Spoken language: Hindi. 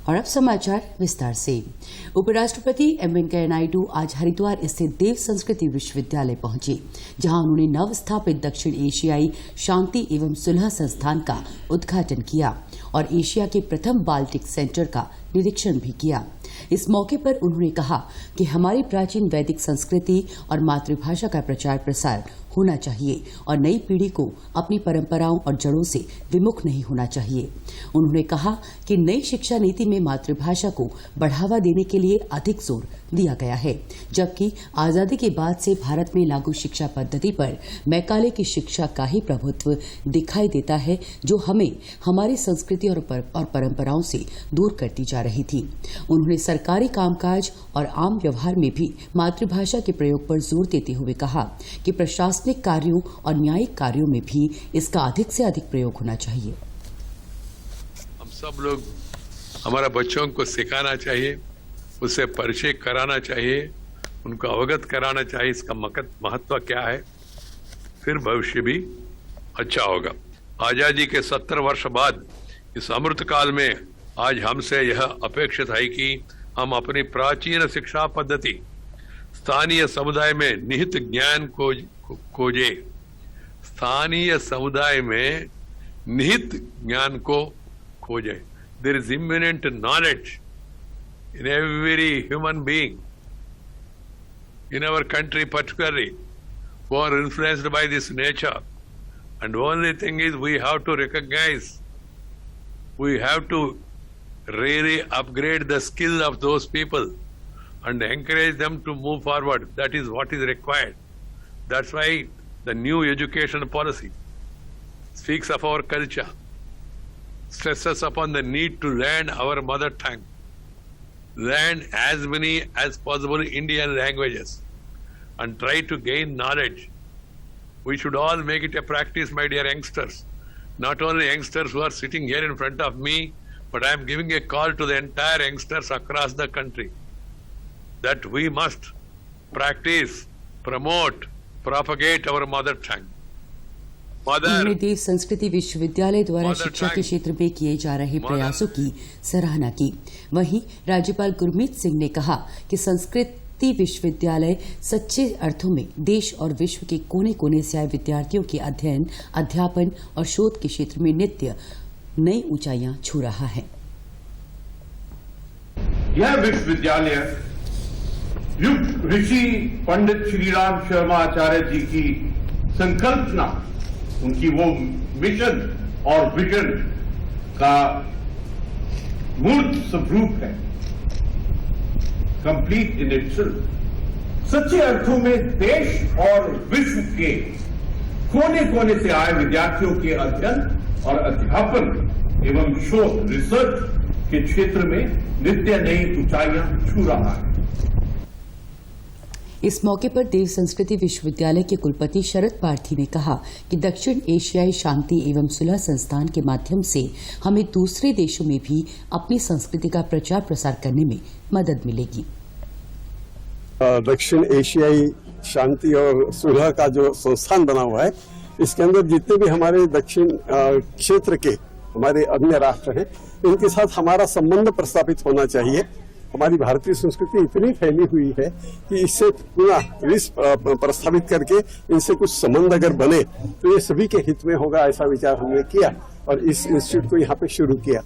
और अब समाचार विस्तार से। उपराष्ट्रपति एम वेंकैया नायडू आज हरिद्वार स्थित देव संस्कृति विश्वविद्यालय पहुंचे, जहां उन्होंने नव स्थापित दक्षिण एशियाई शांति एवं सुलह संस्थान का उद्घाटन किया और एशिया के प्रथम बाल्टिक सेंटर का निरीक्षण भी किया। इस मौके पर उन्होंने कहा कि हमारी प्राचीन वैदिक संस्कृति और मातृभाषा का प्रचार प्रसार होना चाहिए और नई पीढ़ी को अपनी परंपराओं और जड़ों से विमुख नहीं होना चाहिए। उन्होंने कहा कि नई शिक्षा नीति में मातृभाषा को बढ़ावा देने के लिए अधिक जोर दिया गया है, जबकि आजादी के बाद से भारत में लागू शिक्षा पद्धति पर मैकाले की शिक्षा का ही प्रभुत्व दिखाई देता है, जो हमें हमारी संस्कृति और परंपराओं से दूर करती जा रही थी। उन्होंने सरकारी कामकाज और आम व्यवहार में भी मातृभाषा के प्रयोग पर जोर देते हुए कहा कि प्रशासनिक कार्यों और न्यायिक कार्यों में भी इसका अधिक से अधिक प्रयोग होना चाहिए। हम सब लोग हमारा बच्चों को सिखाना चाहिए, उसे परिचय कराना चाहिए, उनको अवगत कराना चाहिए इसका महत्व क्या है, फिर भविष्य भी अच्छा होगा। आजादी के 70 वर्ष बाद इस अमृत काल में आज हमसे यह अपेक्षित है कि हम अपनी प्राचीन शिक्षा पद्धति स्थानीय समुदाय में निहित ज्ञान को खोजे, स्थानीय समुदाय में निहित ज्ञान को खोजे। There is immanent knowledge in every human being, in our country particularly, who are influenced by this nature. And the only thing is we have to recognize, we have to really upgrade the skill of those people and encourage them to move forward. That is what is required. That's why the new education policy speaks of our culture, stresses upon the need to learn our mother tongue, learn as many as possible Indian languages, and try to gain knowledge. We should all make it a practice, my dear youngsters. Not only youngsters who are sitting here in front of me, but I am giving a call to the entire youngsters across the country that we must practice, promote, propagate our mother tongue. उन्होंने देव संस्कृति विश्वविद्यालय द्वारा शिक्षा के क्षेत्र में किए जा रहे प्रयासों की सराहना की। वहीं राज्यपाल गुरमीत सिंह ने कहा कि संस्कृति विश्वविद्यालय सच्चे अर्थों में देश और विश्व के कोने कोने से आए विद्यार्थियों के अध्ययन, अध्यापन और शोध के क्षेत्र में नित्य नई ऊंचाइयां छू रहा है। यह विश्वविद्यालय युग ऋषि पंडित श्रीराम शर्मा आचार्य जी की संकल्पना, उनकी वो मिशन और विजन का मूर्त स्वरूप है, कंप्लीट इन इटसेल्फ। सच्चे अर्थों में देश और विश्व के कोने कोने से आए विद्यार्थियों के अध्ययन और अध्यापन एवं शोध रिसर्च के क्षेत्र में नित्य नई ऊंचाइयां छू रहा है। इस मौके पर देव संस्कृति विश्वविद्यालय के कुलपति शरद पार्थी ने कहा कि दक्षिण एशियाई शांति एवं सुलह संस्थान के माध्यम से हमें दूसरे देशों में भी अपनी संस्कृति का प्रचार प्रसार करने में मदद मिलेगी। दक्षिण एशियाई शांति और सुलह का जो संस्थान बना हुआ है, इसके अंदर जितने भी हमारे दक्षिण क्षेत्र के हमारे अन्य राष्ट्र हैं, इनके साथ हमारा संबंध प्रस्थापित होना चाहिए। हमारी भारतीय संस्कृति इतनी फैली हुई है कि इससे पुनः प्रस्थापित करके इनसे कुछ संबंध अगर बने तो ये सभी के हित में होगा, ऐसा विचार हमने किया और इस इंस्टीट्यूट को यहाँ पे शुरू किया।